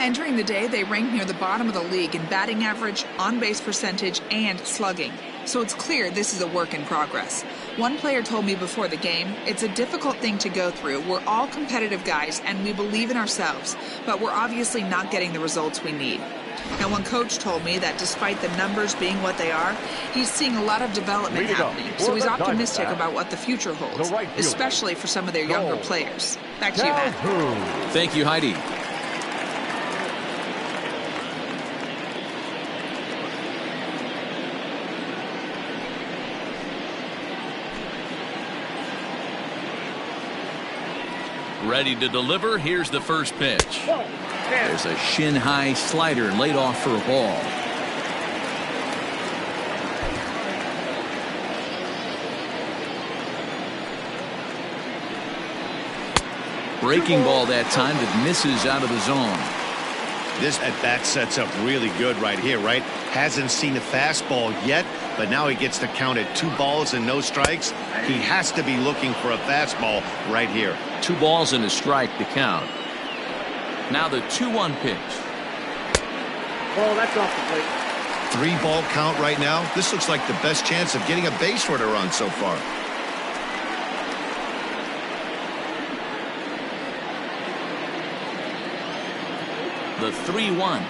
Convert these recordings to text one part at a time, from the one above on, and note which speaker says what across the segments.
Speaker 1: Entering the day, they ranked near the bottom of the league in batting average, on-base percentage, and slugging. So it's clear this is a work in progress. One player told me before the game, it's a difficult thing to go through. We're all competitive guys, and we believe in ourselves, but we're obviously not getting the results we need. Now, one coach told me that despite the numbers being what they are, he's seeing a lot of development happening, so he's optimistic about what the future holds, especially for some of their younger players. Back to you, Matt.
Speaker 2: Thank you, Heidi. Ready to deliver. Here's the first pitch. There's a shin-high slider laid off for a ball. Breaking ball that time that misses out of the zone.
Speaker 3: This at-bat sets up really good right here, right? Hasn't seen a fastball yet, but now he gets to count at 2 balls and no strikes. He has to be looking for a fastball right here.
Speaker 2: 2 balls and a strike to count. Now the 2-1 pitch.
Speaker 4: Oh, that's off the plate.
Speaker 3: 3-ball count right now. This looks like the best chance of getting a base runner on so far.
Speaker 2: The 3-1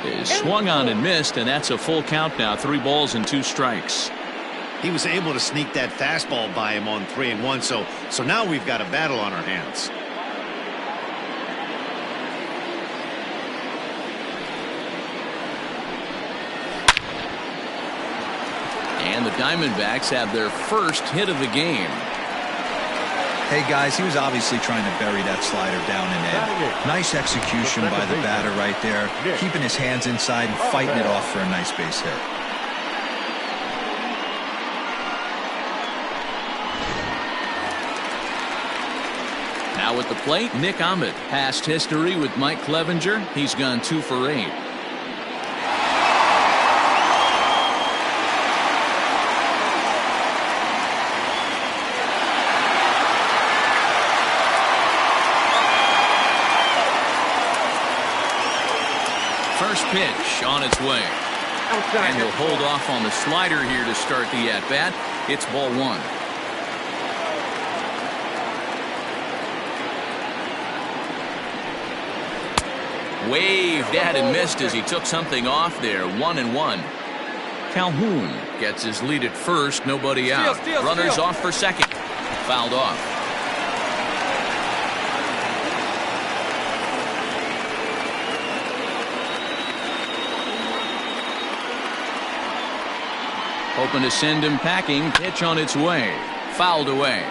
Speaker 2: is swung on and missed, and that's a full count now. 3 balls and 2 strikes.
Speaker 3: He was able to sneak that fastball by him on 3-1, so now we've got a battle on our hands.
Speaker 2: And the Diamondbacks have their first hit of the game.
Speaker 5: Hey guys, he was obviously trying to bury that slider down and in. Nice execution by the batter right there, keeping his hands inside and fighting it off for a nice base hit.
Speaker 2: Now at the plate, Nick Ahmed. Past history with Mike Clevenger. He's gone 2 for 8. First pitch on its way. And he'll hold off on the slider here to start the at-bat. It's ball 1. Waved at and missed as he took something off there. 1-1. Calhoun gets his lead at first. Nobody out. Runners off for second. Fouled off. Hoping to send him packing. Pitch on its way. Fouled away.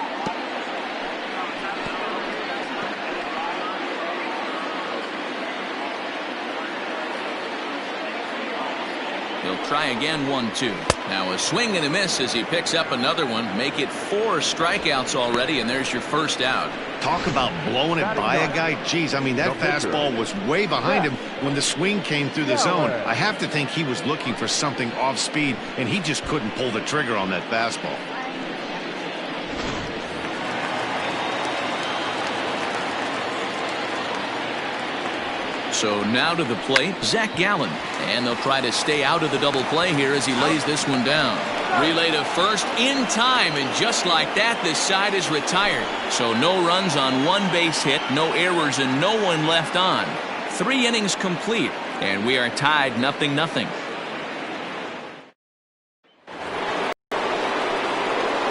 Speaker 2: He'll try again. 1-2. Now a swing and a miss as he picks up another one. Make it 4 strikeouts already, and there's your first out.
Speaker 3: Talk about blowing it by a guy. Geez, I mean, that fastball was way behind him when the swing came through the zone. I have to think he was looking for something off speed, and he just couldn't pull the trigger on that fastball.
Speaker 2: So now to the plate, Zach Gallen. And they'll try to stay out of the double play here as he lays this one down. Relay to first in time, and just like that, this side is retired. So no runs on 1 base hit, no errors, and no one left on. 3 innings complete, and we are tied 0-0.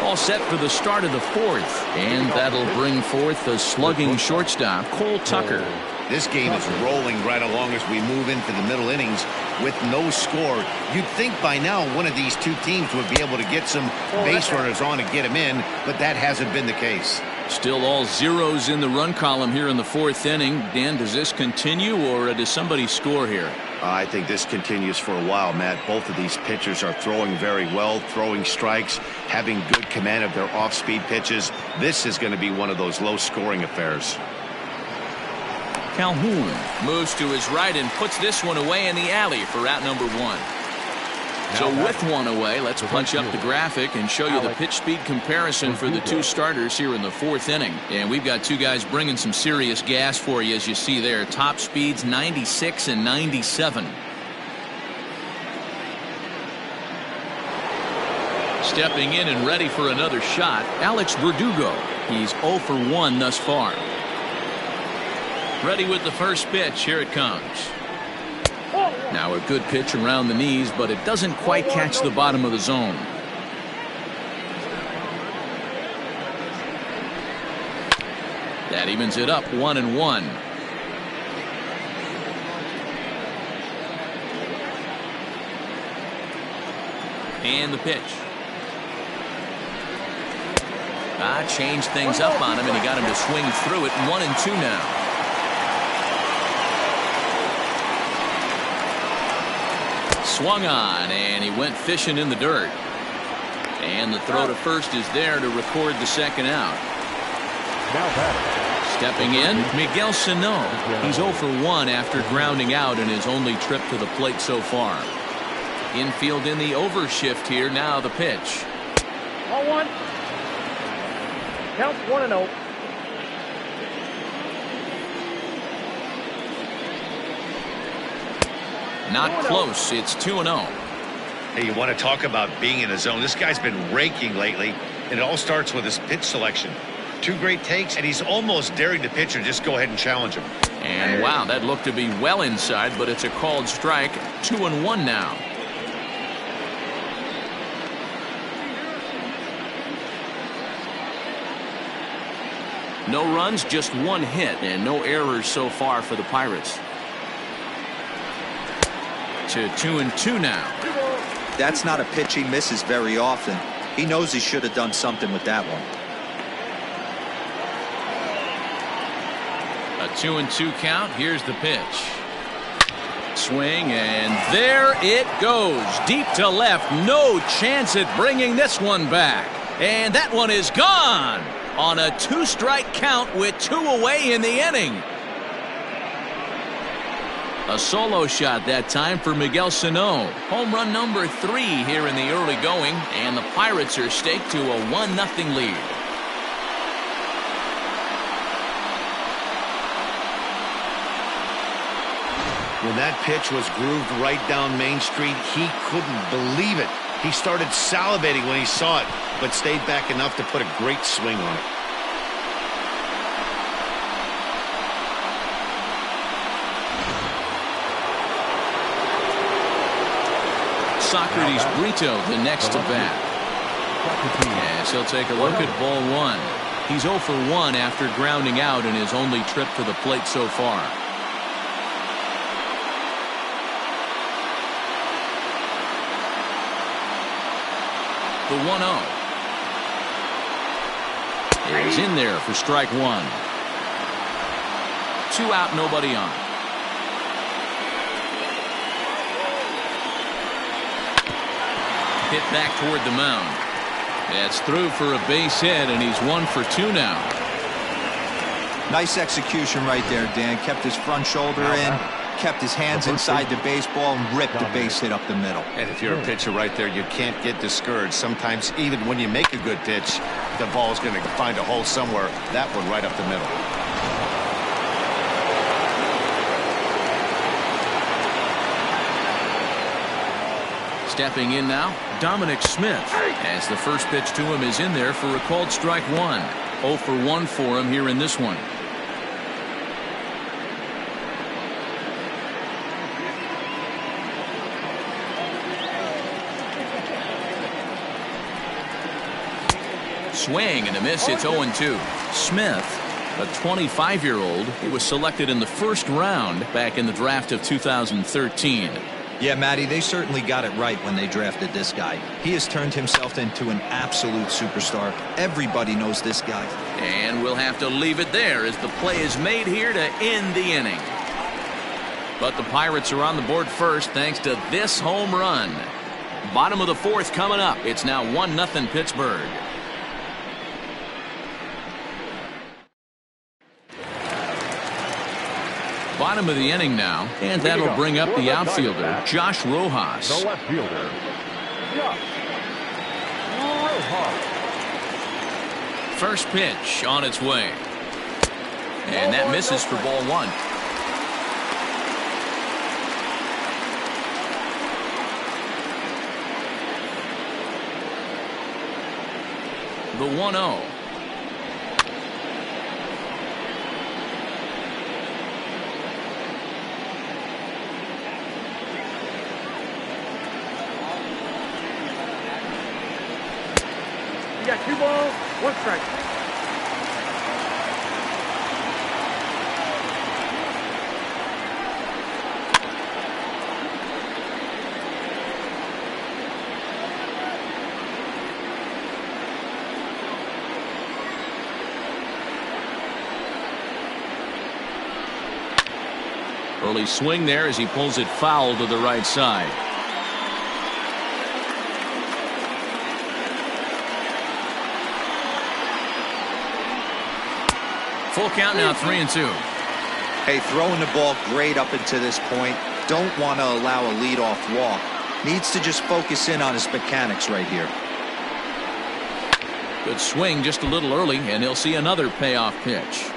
Speaker 2: All set for the start of the 4th, and that'll bring forth the slugging shortstop, Cole Tucker.
Speaker 3: This game is rolling right along as we move into the middle innings with no score. You'd think by now one of these 2 teams would be able to get some base runners on and get them in, but that hasn't been the case.
Speaker 2: Still all zeros in the run column here in the 4th inning. Dan, does this continue, or does somebody score here?
Speaker 3: I think this continues for a while, Matt. Both of these pitchers are throwing very well, throwing strikes, having good command of their off-speed pitches. This is going to be one of those low-scoring affairs.
Speaker 2: Calhoun moves to his right and puts this one away in the alley for out number 1. So with one away, let's punch up the graphic and show you the pitch speed comparison for the two starters here in the fourth inning. And we've got two guys bringing some serious gas for you, as you see there. Top speeds 96 and 97. Stepping in and ready for another shot, Alex Verdugo. He's 0 for 1 thus far. Ready with the first pitch. Here it comes. Now a good pitch around the knees, but it doesn't quite catch the bottom of the zone. That evens it up 1-1. And the pitch. Changed things up on him, and he got him to swing through it. 1-2 now. Swung on, and he went fishing in the dirt. And the throw to first is there to record the second out. Stepping in, Miguel Sano. He's 0 for 1 after grounding out in his only trip to the plate so far. Infield in the overshift here. Now the pitch.
Speaker 4: 0-1. Count 1-0.
Speaker 2: Not close. It's 2-0.
Speaker 3: Hey, you want to talk about being in a zone? This guy's been raking lately, and it all starts with his pitch selection. Two great takes, and he's almost daring the pitcher just go ahead and challenge him.
Speaker 2: And wow, that looked to be well inside, but it's a called strike. 2-1 now. No runs, just one hit, and no errors so far for the Pirates. To 2-2 now.
Speaker 5: That's not a pitch he misses very often. He knows he should have done something with that one.
Speaker 2: A 2-2 count. Here's the pitch. Swing, and there it goes. Deep to left. No chance at bringing this one back. And that one is gone on a 2-strike count with 2 away in the inning. A solo shot that time for Miguel Sano. Home run number 3 here in the early going, and the Pirates are staked to a 1-0 lead.
Speaker 3: When that pitch was grooved right down Main Street, he couldn't believe it. He started salivating when he saw it, but stayed back enough to put a great swing on it.
Speaker 2: Socrates Brito, the next to bat. Yes, he'll take a look at ball 1. He's 0 for 1 after grounding out in his only trip to the plate so far. The 1-0 is in there for strike 1. 2 out, nobody on. Hit back toward the mound. That's through for a base hit, and he's 1 for 2 now.
Speaker 5: Nice execution right there, Dan. Kept his front shoulder in, kept his hands inside the baseball, and ripped the base hit up the middle.
Speaker 3: And if you're a pitcher right there, you can't get discouraged. Sometimes even when you make a good pitch, the ball's going to find a hole somewhere. That one right up the middle.
Speaker 2: Stepping in now, Dominic Smith, as the first pitch to him is in there for a called strike 1. 0 for 1 for him here in this one. Swing and a miss. It's 0-2. Smith, a 25-year-old, he was selected in the first round back in the draft of 2013.
Speaker 5: Yeah, Matty, they certainly got it right when they drafted this guy. He has turned himself into an absolute superstar. Everybody knows this guy.
Speaker 2: And we'll have to leave it there as the play is made here to end the inning. But the Pirates are on the board first thanks to this home run. Bottom of the fourth coming up. It's now 1-0 Pittsburgh. Bottom of the inning now, and that'll bring up the outfielder, Josh Rojas.
Speaker 6: The left fielder,
Speaker 2: First pitch on its way. And that misses for ball one. The 1-0.
Speaker 4: You got 2 balls, 1 strike.
Speaker 2: Early swing there as he pulls it foul to the right side. Full count now, 3-2.
Speaker 5: Hey, throwing the ball great up until this point. Don't want to allow a leadoff walk. Needs to just focus in on his mechanics right here.
Speaker 2: Good swing just a little early, and he'll see another payoff pitch.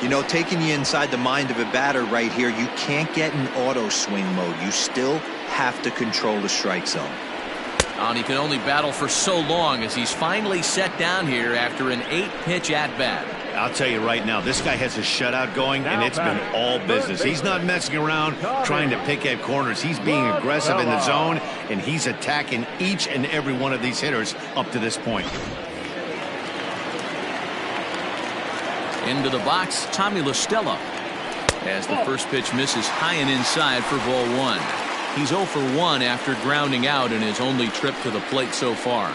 Speaker 5: You know, taking you inside the mind of a batter right here, you can't get in auto swing mode. You still have to control the strike zone.
Speaker 2: And he can only battle for so long as he's finally set down here after an 8-pitch at-bat.
Speaker 3: I'll tell you right now, this guy has a shutout going, and it's been all business. He's not messing around trying to pick at corners. He's being aggressive in the zone, and he's attacking each and every one of these hitters up to this point.
Speaker 2: Into the box, Tommy LaStella. As the first pitch misses high and inside for ball one. He's 0 for 1 after grounding out in his only trip to the plate so far.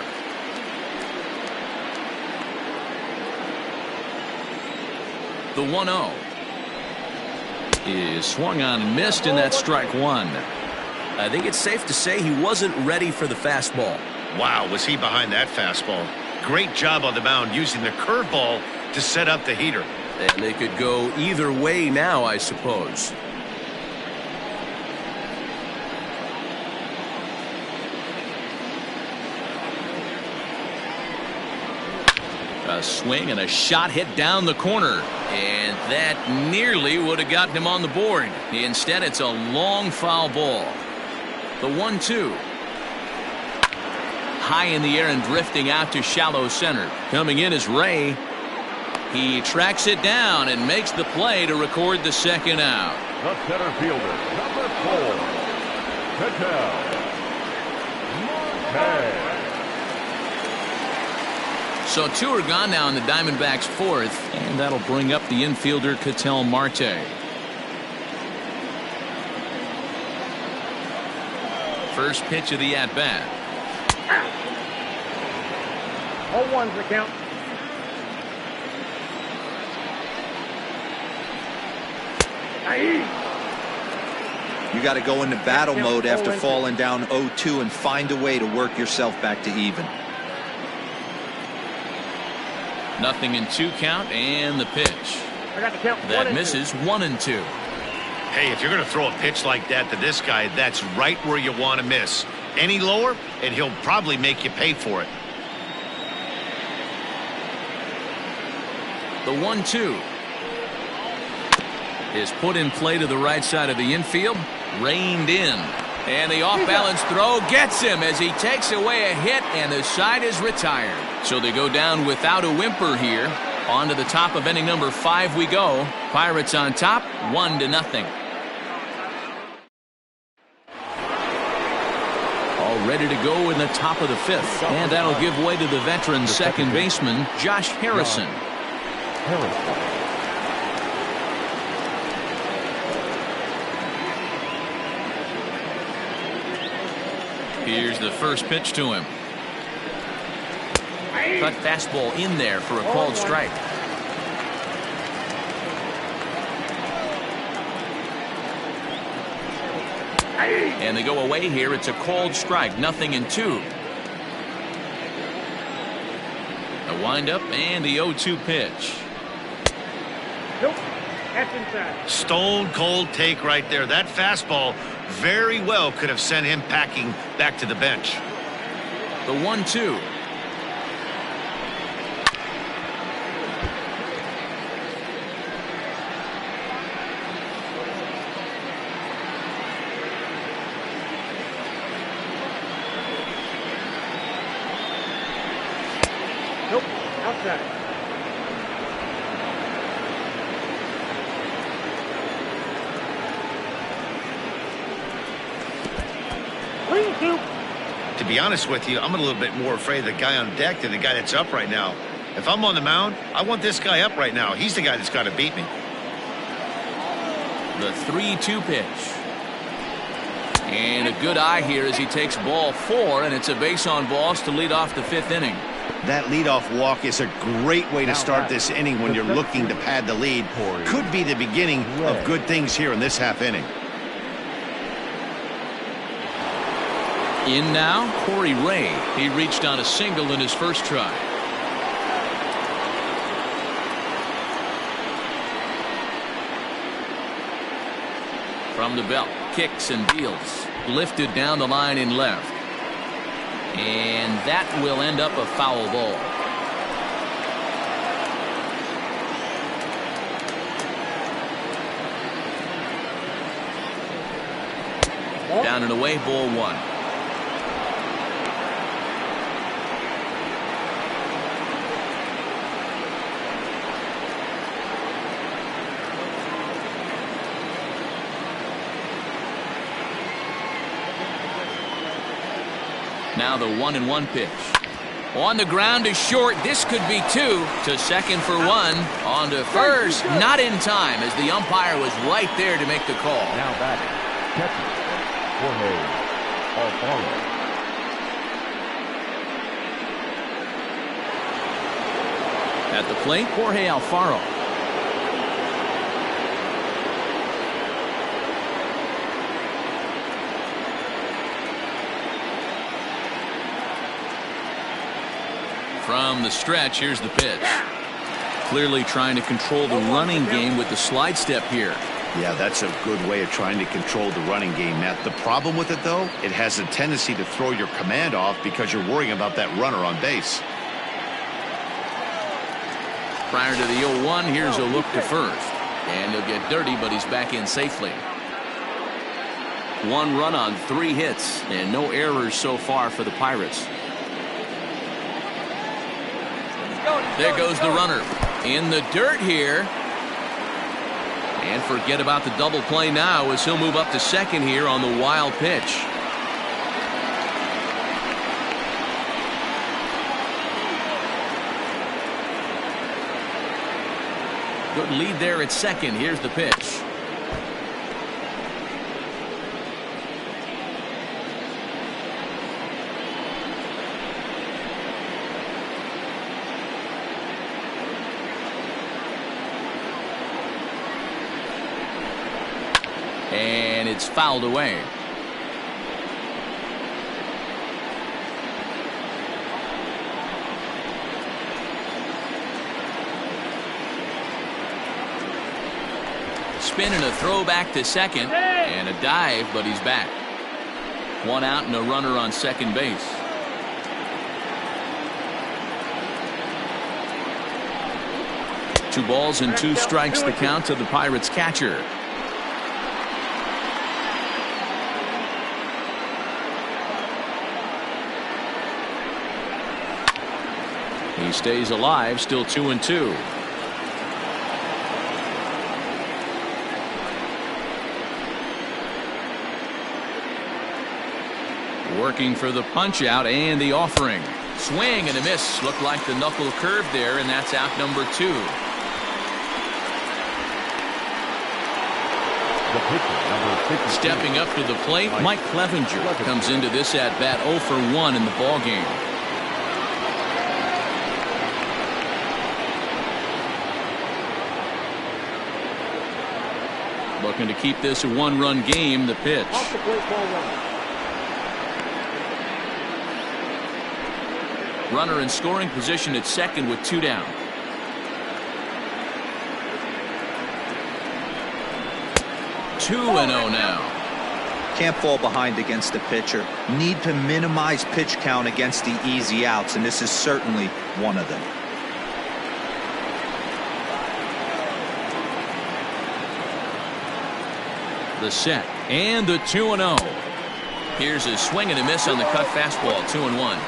Speaker 2: The 1-0 is swung on and missed, and that's strike one. I think it's safe to say he wasn't ready for the fastball.
Speaker 3: Wow, was he behind that fastball. Great job on the mound using the curveball to set up the heater.
Speaker 2: And they could go either way now, I suppose. A swing and a shot hit down the corner, and that nearly would have gotten him on the board. Instead, it's a long foul ball. The 1-2. High in the air and drifting out to shallow center. Coming in is Ray. He tracks it down and makes the play to record the second out.
Speaker 6: The center fielder, number 4, Patel.
Speaker 2: So 2 are gone now in the Diamondbacks' 4th, and that'll bring up the infielder Ketel Marte. First pitch of the at-bat.
Speaker 4: 0-1's the count.
Speaker 5: You got to go into battle mode after falling down 0-2 and find a way to work yourself back to even.
Speaker 2: Nothing in 2 count, and the pitch.
Speaker 4: I got the count.
Speaker 2: That misses 1-2.
Speaker 3: Hey, if you're going to throw a pitch like that to this guy, that's right where you want to miss. Any lower, and he'll probably make you pay for it.
Speaker 2: The 1-2 is put in play to the right side of the infield, reined in. And the off-balance throw gets him as he takes away a hit, and the side is retired. So they go down without a whimper here. On to the top of inning number 5 we go. Pirates on top, 1-0. All ready to go in the top of the 5th. And that'll give way to the veteran second baseman, Josh Harrison. Here's the first pitch to him. Cut fastball in there for a called strike. And they go away here. It's a called strike. 0-2. A windup and the 0-2 pitch.
Speaker 4: Nope. That's inside.
Speaker 3: Stone cold take right there. That fastball very well could have sent him packing back to the bench.
Speaker 2: The 1-2.
Speaker 4: Nope. Outside.
Speaker 3: To be honest with you, I'm a little bit more afraid of the guy on deck than the guy that's up right now. If I'm on the mound, I want this guy up right now. He's the guy that's got to beat me.
Speaker 2: The 3-2 pitch. And a good eye here as he takes ball 4, and it's a base on balls to lead off the 5th inning.
Speaker 3: That leadoff walk is a great way to start this inning when you're looking to pad the lead. Could be the beginning of good things here in this half inning.
Speaker 2: In now, Corey Ray. He reached on a single in his first try. From the belt, kicks and deals. Lifted down the line in left. And that will end up a foul ball. Down and away, ball 1. Now the 1-1 pitch. On the ground is short. This could be 2. To second for 1. On to first. Not in time as the umpire was right there to make the call.
Speaker 6: Now batting, catcher, Jorge Alfaro.
Speaker 2: At the plate, Jorge Alfaro. From the stretch, here's the pitch. Clearly trying to control the running game with the slide step here.
Speaker 3: Yeah, that's a good way of trying to control the running game, Matt. The problem with it, though, it has a tendency to throw your command off because you're worrying about that runner on base.
Speaker 2: Prior to the 0-1, here's a look to first. And he'll get dirty, but he's back in safely. 1 run on 3 hits, and no errors so far for the Pirates. There goes the runner. In the dirt here. And forget about the double play now as he'll move up to second here on the wild pitch. Good lead there at second. Here's the pitch. And it's fouled away. Spin and a throw back to second. And a dive, but he's back. 1 out and a runner on second base. Two balls and 2 strikes the count to the Pirates catcher. He stays alive, still 2-2. Working for the punch out and the offering. Swing and a miss. Looked like the knuckle curve there, and that's out number 2.
Speaker 6: The pitcher, number 52.
Speaker 2: Stepping up to the plate, Mike Clevenger comes into this at bat 0 for 1 in the ball game. Looking to keep this a 1-run game. The pitch.
Speaker 4: Off the plate, ball 1.
Speaker 2: Runner in scoring position at second with 2 down. Two and 0 now.
Speaker 5: Can't fall behind against the pitcher. Need to minimize pitch count against the easy outs, and this is certainly one of them.
Speaker 2: The set and the 2-0. Here's a swing and a miss on the cut fastball, 2-1.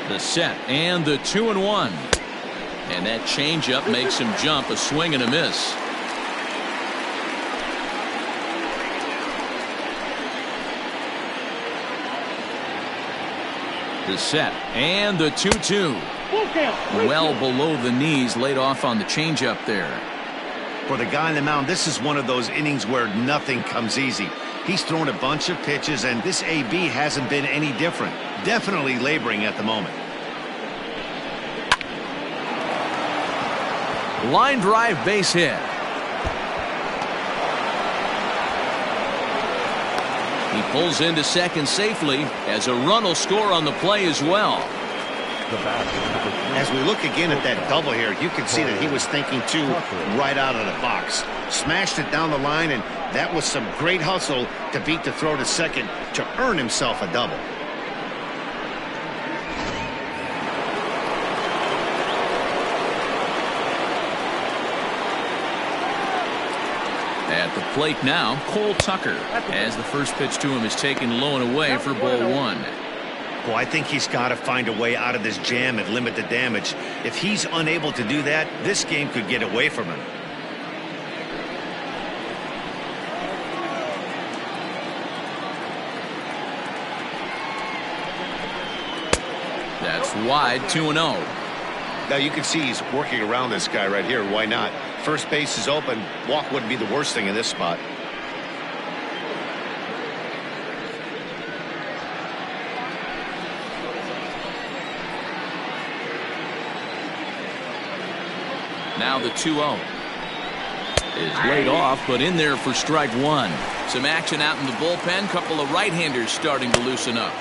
Speaker 2: The set and the 2-1. And that changeup makes him jump, a swing and a miss. The set and the 2-2. Well below the knees, laid off on the changeup there.
Speaker 3: For the guy on the mound, this is one of those innings where nothing comes easy. He's thrown a bunch of pitches, and this AB hasn't been any different. Definitely laboring at the moment.
Speaker 2: Line drive, base hit. He pulls into second safely as a run will score on the play as well.
Speaker 3: As we look again at that double here, you can see that he was thinking too right out of the box. Smashed it down the line, and that was some great hustle to beat the throw to second to earn himself a double.
Speaker 2: At the plate now, Cole Tucker, as the first pitch to him is taken low and away for ball one.
Speaker 3: Well, I think he's got to find a way out of this jam and limit the damage. If he's unable to do that, this game could get away from him.
Speaker 2: That's wide, 2-0.
Speaker 3: Now you can see he's working around this guy right here. Why not? First base is open. Walk wouldn't be the worst thing in this spot.
Speaker 2: Now the 2-0 is laid off, but in there for strike one. Some action out in the bullpen. Couple of right-handers starting to loosen up.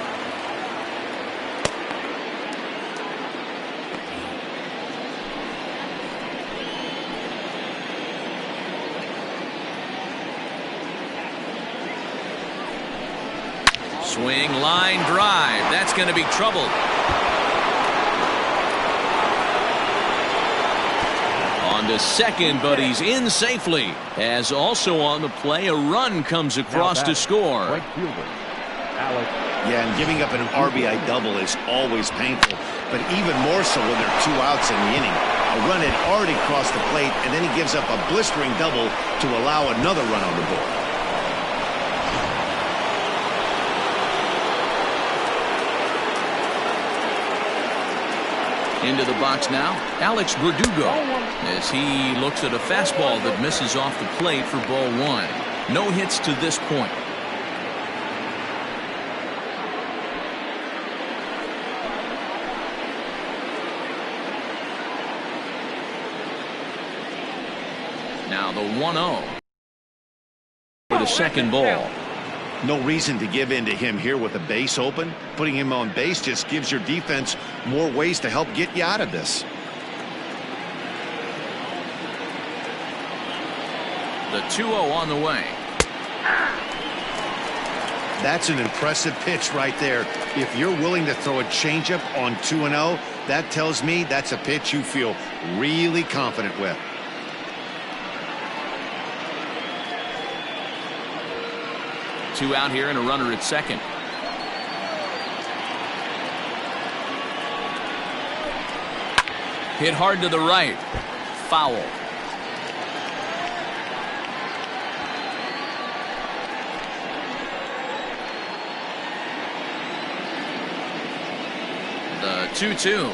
Speaker 2: Swing, line drive. That's going to be trouble. On to second, but he's in safely. As also on the play, a run comes across to score.
Speaker 3: Yeah, and giving up an RBI double is always painful, but even more so when there are 2 outs in the inning. A run had already crossed the plate, and then he gives up a blistering double to allow another run on the board.
Speaker 2: Into the box now, Alex Verdugo, as he looks at a fastball that misses off the plate for ball one. No hits to this point. Now the 1-0 for the second ball.
Speaker 3: No reason to give in to him here with the base open. Putting him on base just gives your defense more ways to help get you out of this.
Speaker 2: The 2-0 on the way.
Speaker 3: That's an impressive pitch right there. If you're willing to throw a changeup on 2-0, that tells me that's a pitch you feel really confident with.
Speaker 2: Two out here and a runner at second. Hit hard to the right. Foul. The 2-2.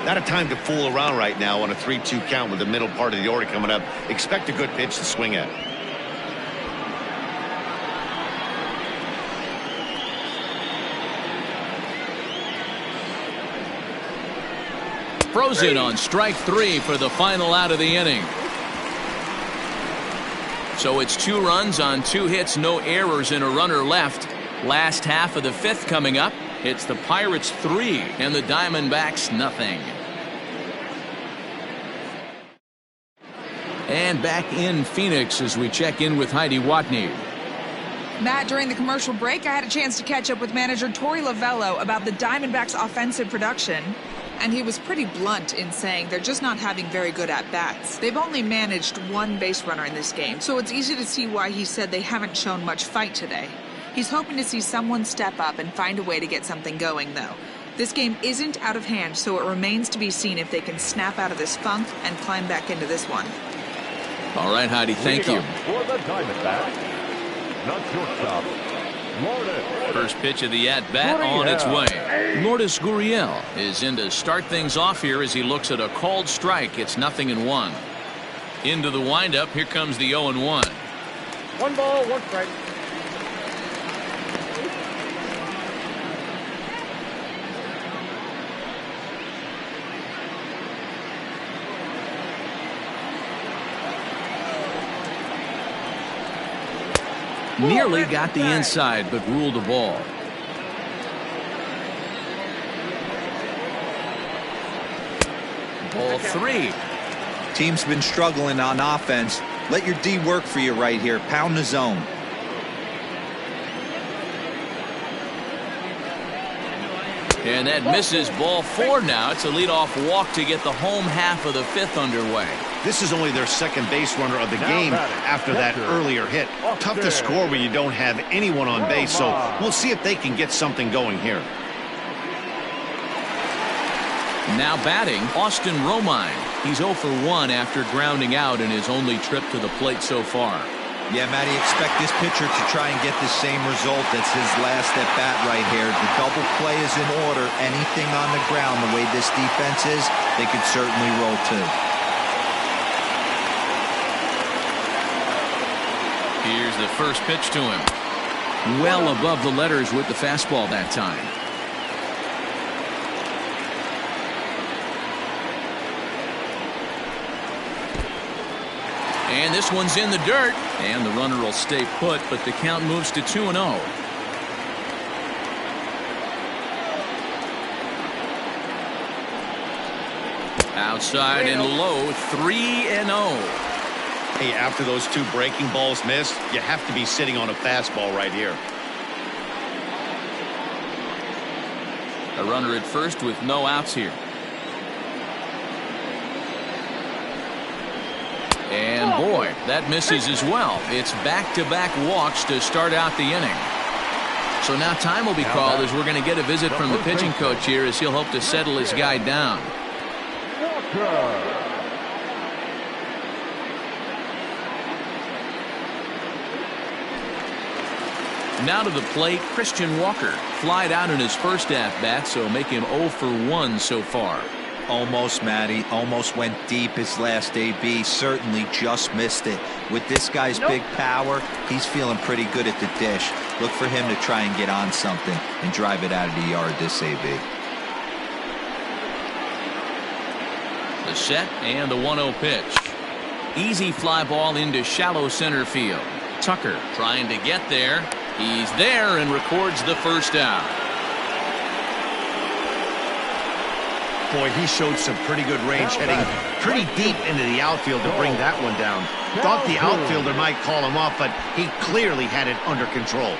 Speaker 3: Not a time to fool around right now on a 3-2 count with the middle part of the order coming up. Expect a good pitch to swing at.
Speaker 2: Frozen on strike three for the final out of the inning. So it's 2 runs on 2 hits, no errors, and a runner left. Last half of the 5th coming up. It's the Pirates 3 and the Diamondbacks nothing. And back in Phoenix as we check in with Heidi Watney.
Speaker 1: Matt, during the commercial break, I had a chance to catch up with manager Torey Lovello about the Diamondbacks' offensive production, and he was pretty blunt in saying they're just not having very good at-bats. They've only managed 1 base runner in this game, so it's easy to see why he said they haven't shown much fight today. He's hoping to see someone step up and find a way to get something going, though. This game isn't out of hand, so it remains to be seen if they can snap out of this funk and climb back into this one.
Speaker 2: All right, Heidi, thank you.
Speaker 6: For the Diamondbacks, not shortstop, Lourdes.
Speaker 2: First pitch of the at-bat on its way. Lourdes Gurriel is in to start things off here as he looks at a called strike. It's 0-1. Into the windup, here comes the 0-1.
Speaker 4: 1 ball, 1 strike.
Speaker 2: Nearly got the inside, but ruled a ball. Ball 3.
Speaker 5: Team's been struggling on offense. Let your D work for you right here. Pound the zone.
Speaker 2: And that misses. Ball 4 now. It's a leadoff walk to get the home half of the 5th underway.
Speaker 3: This is only their second base runner of the game after that earlier hit. Tough to score when you don't have anyone on base, so we'll see if they can get something going here.
Speaker 2: Now batting, Austin Romine. He's 0 for 1 after grounding out in his only trip to the plate so far.
Speaker 5: Yeah, Matty, expect this pitcher to try and get the same result. That's his last at bat right here. The double play is in order. Anything on the ground, the way this defense is, they could certainly roll too.
Speaker 2: Here's the first pitch to him. Well above the letters with the fastball that time. And this one's in the dirt. And the runner will stay put, but the count moves to 2-0. Outside and low, 3-0.
Speaker 3: Hey, after those 2 breaking balls missed, you have to be sitting on a fastball right here.
Speaker 2: A runner at first with no outs here. And boy, that misses as well. It's back-to-back walks to start out the inning. So now time will be called as we're going to get a visit from the pitching coach here as he'll hope to settle his guy down. Now to the plate, Christian Walker. Flied out in his first at-bat, so make him 0 for 1 so far.
Speaker 5: Almost, Matty. Almost went deep his last AB. Certainly just missed it. With this guy's big power, he's feeling pretty good at the dish. Look for him to try and get on something and drive it out of the yard this AB.
Speaker 2: The set and the 1-0 pitch. Easy fly ball into shallow center field. Tucker trying to get there. He's there and records the first out.
Speaker 3: Boy, he showed some pretty good range heading pretty deep into the outfield to bring that one down. Thought the outfielder might call him off, but he clearly had it under control.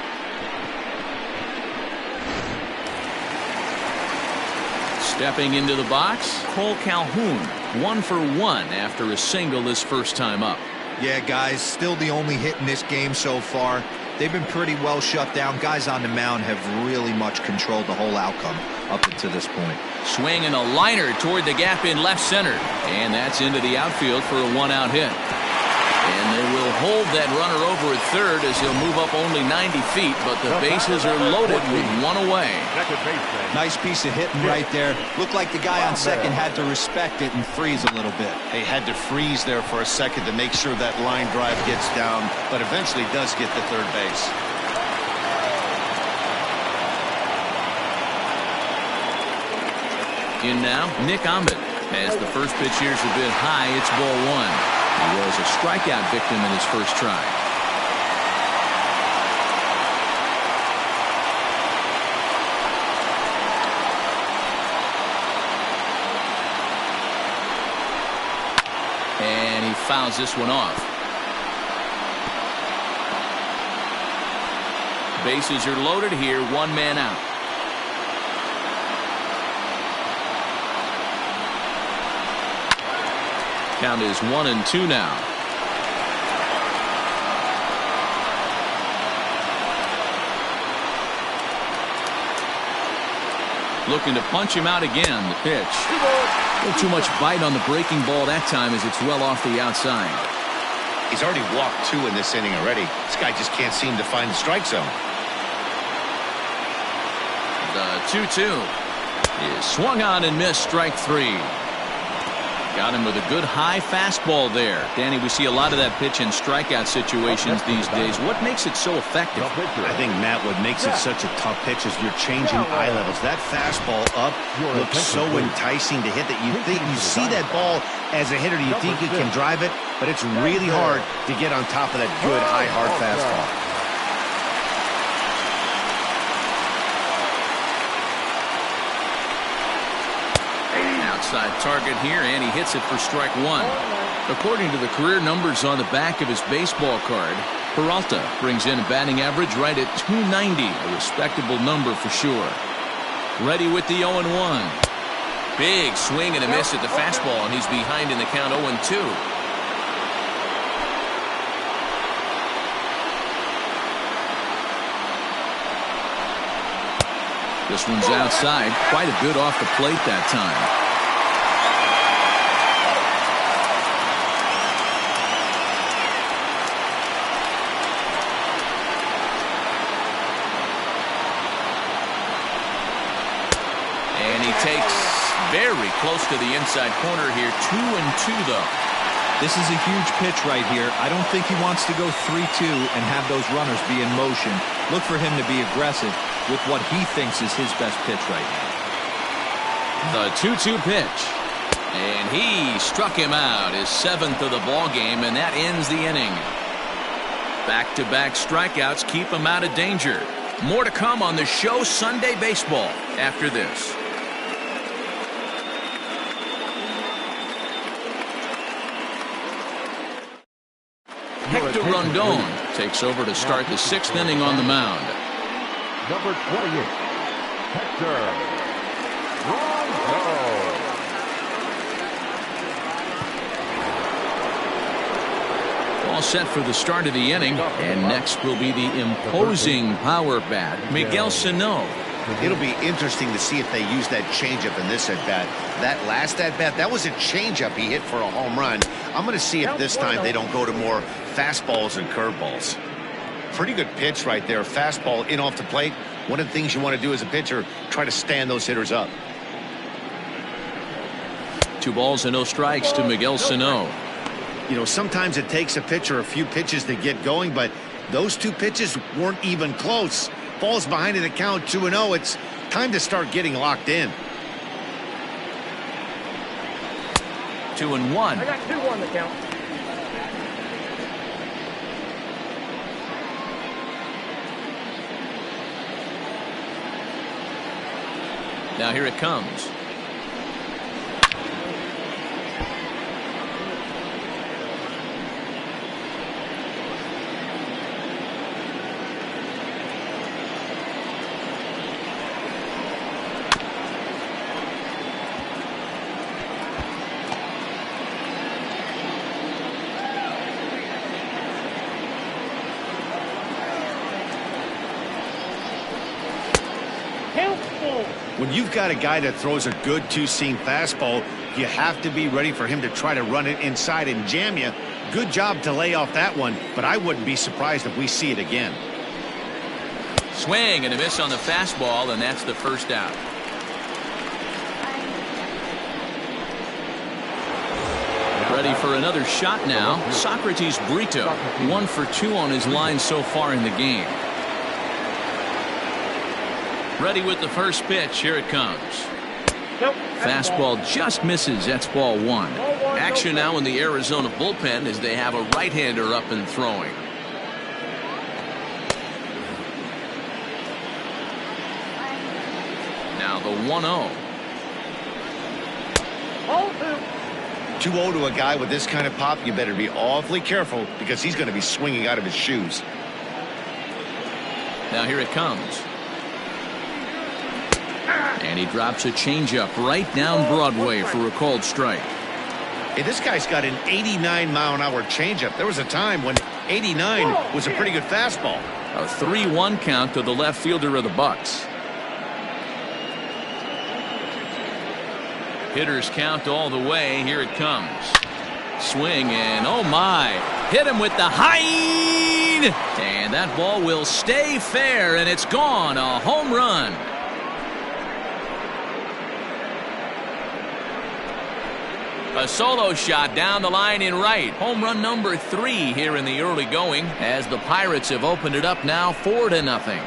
Speaker 2: Stepping into the box, Cole Calhoun, 1 for 1 after a single his first time up.
Speaker 5: Yeah, guys, still the only hit in this game so far. They've been pretty well shut down. Guys on the mound have really much controlled the whole outcome up until this point.
Speaker 2: Swinging a liner toward the gap in left center. And that's into the outfield for a 1-out hit. And they will hold that runner over at third as he'll move up only 90 feet, but the bases are loaded with 1 away.
Speaker 5: Nice piece of hitting right there. Looked like the guy on second had to respect it and freeze a little bit.
Speaker 3: They had to freeze there for a second to make sure that line drive gets down, but eventually does get to third base. In
Speaker 2: now, Nick Ahmed. As the first pitch here's a bit high, it's ball 1. He was a strikeout victim in his first try. And he fouls this one off. Bases are loaded here, one man out. Count is 1-2 now. Looking to punch him out again. The pitch. A little too much bite on the breaking ball that time as it's well off the outside.
Speaker 3: He's already walked 2 in this inning already. This guy just can't seem to find the strike zone.
Speaker 2: The 2-2 is swung on and missed, strike 3. Got him with a good high fastball there. Danny, we see a lot of that pitch in strikeout situations these days. What makes it so effective?
Speaker 3: I think, Matt, what makes it such a tough pitch is you're changing eye levels. That fastball up looks so enticing to hit that you see that ball as a hitter, you think you can drive it, but it's really hard to get on top of that good high hard fastball.
Speaker 2: Outside target here, and he hits it for strike 1. According to the career numbers on the back of his baseball card, Peralta brings in a batting average right at .290, a respectable number for sure. Ready with the 0-1. Big swing and a miss at the fastball, and he's behind in the count 0-2. This one's outside, quite a bit off the plate that time. Takes very close to the inside corner here. 2-2 though.
Speaker 5: This is a huge pitch right here. I don't think he wants to go 3-2 and have those runners be in motion. Look for him to be aggressive with what he thinks is his best pitch right
Speaker 2: The
Speaker 5: now.
Speaker 2: 2-2 pitch, and he struck him out, his 7th of the ball game, and that ends the inning. Back-to-back strikeouts keep him out of danger. More to come on the show Sunday Baseball after this. Hector Rondon takes over to start the 6th inning on the mound.
Speaker 6: Number 28, Hector Rondon.
Speaker 2: All set for the start of the inning, and next will be the imposing power bat, Miguel Sano.
Speaker 3: It'll be interesting to see if they use that changeup in this at-bat. That last at-bat, that was a changeup he hit for a home run. I'm going to see if this time they don't go to more fastballs and curveballs. Pretty good pitch right there. Fastball in off the plate. One of the things you want to do as a pitcher, try to stand those hitters up.
Speaker 2: 2 balls and no strikes to Miguel Sano.
Speaker 3: You know, sometimes it takes a pitcher a few pitches to get going, but those 2 pitches weren't even close. Falls behind in the count 2-0. It's time to start getting locked in.
Speaker 2: 2-1.
Speaker 4: I got 2 on the count.
Speaker 2: Now here it comes.
Speaker 3: When you've got a guy that throws a good 2-seam fastball, you have to be ready for him to try to run it inside and jam you. Good job to lay off that one, but I wouldn't be surprised if we see it again.
Speaker 2: Swing and a miss on the fastball, and that's the first out. Ready for another shot now. Socrates Brito, 1 for 2 on his line so far in the game. Ready with the first pitch. Here it comes.
Speaker 4: Nope.
Speaker 2: Fastball just misses. That's ball 1. Action now in the Arizona bullpen as they have a right-hander up and throwing. Now the 1-0.
Speaker 3: 2-0 to a guy with this kind of pop, you better be awfully careful because he's going to be swinging out of his shoes.
Speaker 2: Now here it comes. And he drops a changeup right down Broadway for a called strike.
Speaker 3: Hey, this guy's got an 89-mile-an-hour changeup. There was a time when 89 was a pretty good fastball.
Speaker 2: A 3-1 count to the left fielder of the Bucks. Hitters count all the way. Here it comes. Swing and oh my. Hit him with the high. And that ball will stay fair and it's gone. A home run. A solo shot down the line in right. Home run number 3 here in the early going as the Pirates have opened it up now 4-0.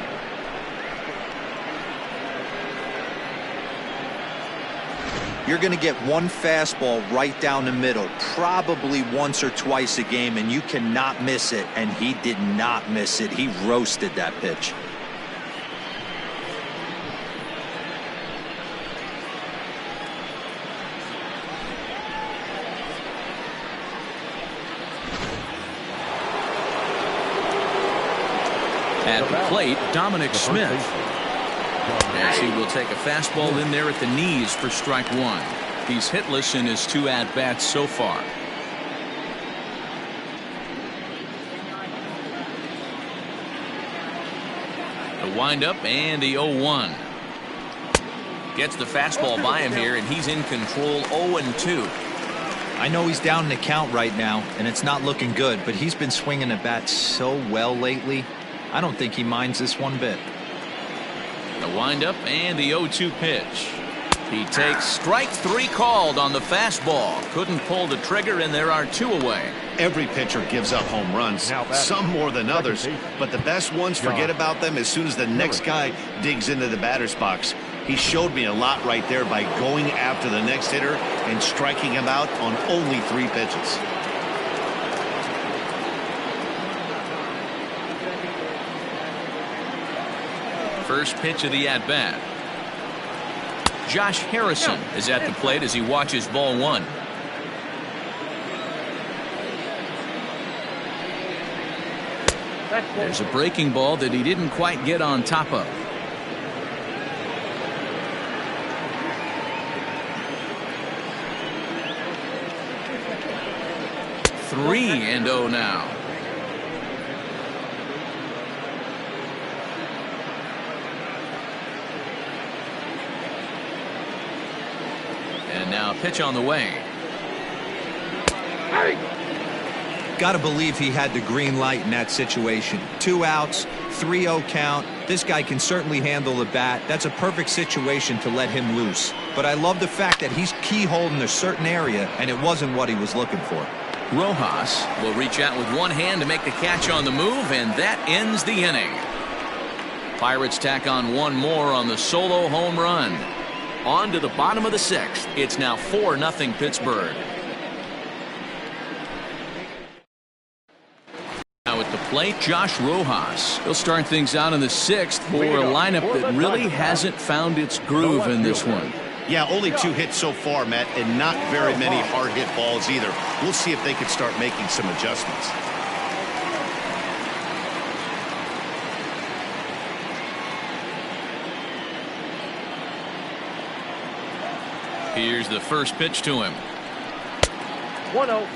Speaker 5: You're going to get one fastball right down the middle, probably once or twice a game, and you cannot miss it. And he did not miss it. He roasted that pitch.
Speaker 2: At the plate, Dominic Smith. As he will take a fastball in there at the knees for strike 1. He's hitless in his 2 at-bats so far. The windup and the 0-1. Gets the fastball by him here, and he's in control 0-2.
Speaker 5: I know he's down in the count right now, and it's not looking good, but he's been swinging the bat so well lately. I don't think he minds this one bit.
Speaker 2: The windup and the 0-2 pitch. He takes strike 3 called on the fastball. Couldn't pull the trigger, and there are 2 away.
Speaker 3: Every pitcher gives up home runs, some more than others, but the best ones forget about them as soon as the next guy digs into the batter's box. He showed me a lot right there by going after the next hitter and striking him out on only 3 pitches.
Speaker 2: First pitch of the at-bat. Josh Harrison is at the plate as he watches ball 1. There's a breaking ball that he didn't quite get on top of. Three and 0 now. And now a pitch on the way.
Speaker 5: Got to believe he had the green light in that situation. 2 outs, 3-0 count. This guy can certainly handle the bat. That's a perfect situation to let him loose. But I love the fact that he's keyholding a certain area, and it wasn't what he was looking for.
Speaker 2: Rojas will reach out with one hand to make the catch on the move, and that ends the inning. Pirates tack on one more on the solo home run. On to the bottom of the 6th. It's now 4-0 Pittsburgh. Now at the plate, Josh Rojas. He'll start things out in the 6th for a lineup that really hasn't found its groove in this one.
Speaker 3: Yeah, only 2 hits so far, Matt, and not very many hard hit balls either. We'll see if they can start making some adjustments.
Speaker 2: Here's the first pitch to him.
Speaker 4: 1-0.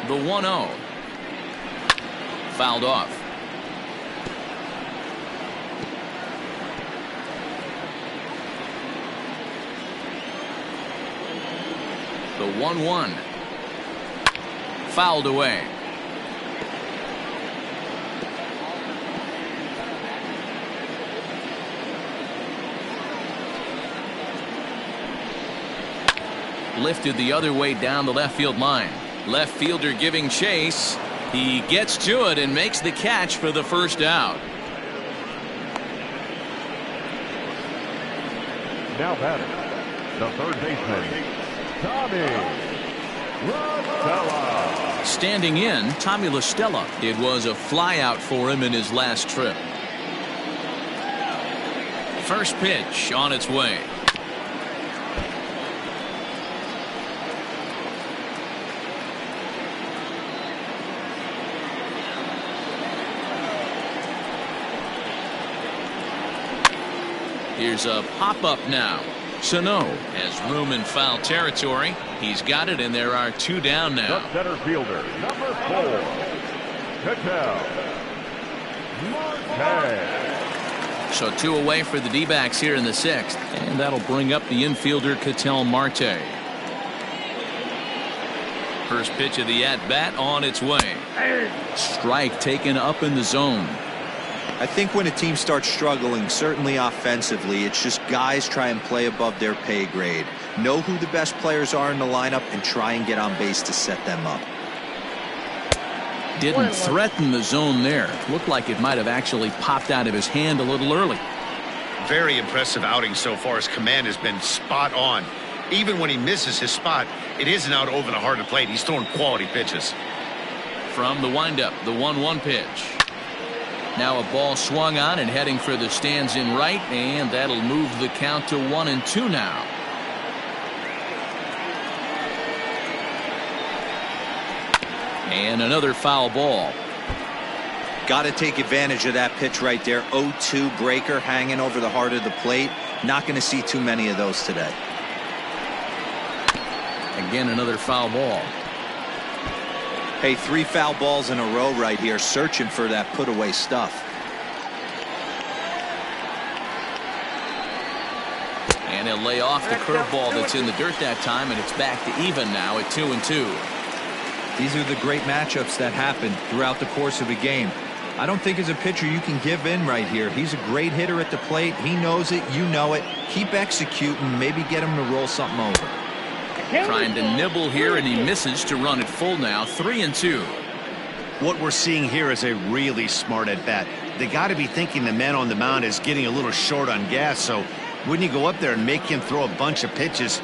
Speaker 2: The 1-0. Fouled off. The 1-1. Fouled away. Lifted the other way down the left field line. Left fielder giving chase. He gets to it and makes the catch for the first out.
Speaker 6: Now batting, the third baseman, Tommy LaStella.
Speaker 2: Standing in, Tommy LaStella. It was a flyout for him in his last trip. First pitch on its way. Here's a pop-up now. Sano has room in foul territory. He's got it, and there are two down now.
Speaker 6: The center fielder, number 4, Cattell Marte.
Speaker 2: So two away for the D-backs here in the sixth, and that'll bring up the infielder Cattell Marte. First pitch of the at-bat on its way. Strike taken up in the zone.
Speaker 5: I think when a team starts struggling, certainly offensively, it's just guys try and play above their pay grade. Know who the best players are in the lineup and try and get on base to set them up.
Speaker 2: Didn't threaten the zone there. Looked like it might have actually popped out of his hand a little early.
Speaker 3: Very impressive outing so far. His command has been spot on. Even when he misses his spot, it isn't out over the heart of the plate. He's throwing quality pitches.
Speaker 2: From the windup, the 1-1 pitch. Now a ball swung on and heading for the stands in right, and that'll move the count to 1-2 now. And another foul ball.
Speaker 5: Got to take advantage of that pitch right there. 0-2 breaker hanging over the heart of the plate. Not going to see too many of those today.
Speaker 2: Again, another foul ball.
Speaker 5: Hey, 3 foul balls in a row right here, searching for that put away stuff.
Speaker 2: And he'll lay off the curveball that's in the dirt that time, and it's back to even now at 2-2.
Speaker 5: These are the great matchups that happen throughout the course of a game. I don't think as a pitcher you can give in right here. He's a great hitter at the plate. He knows it. You know it. Keep executing. Maybe get him to roll something over.
Speaker 2: Trying to nibble here, and he misses to run it full now. 3-2.
Speaker 3: What we're seeing here is a really smart at bat. They got to be thinking the man on the mound is getting a little short on gas, so wouldn't you go up there and make him throw a bunch of pitches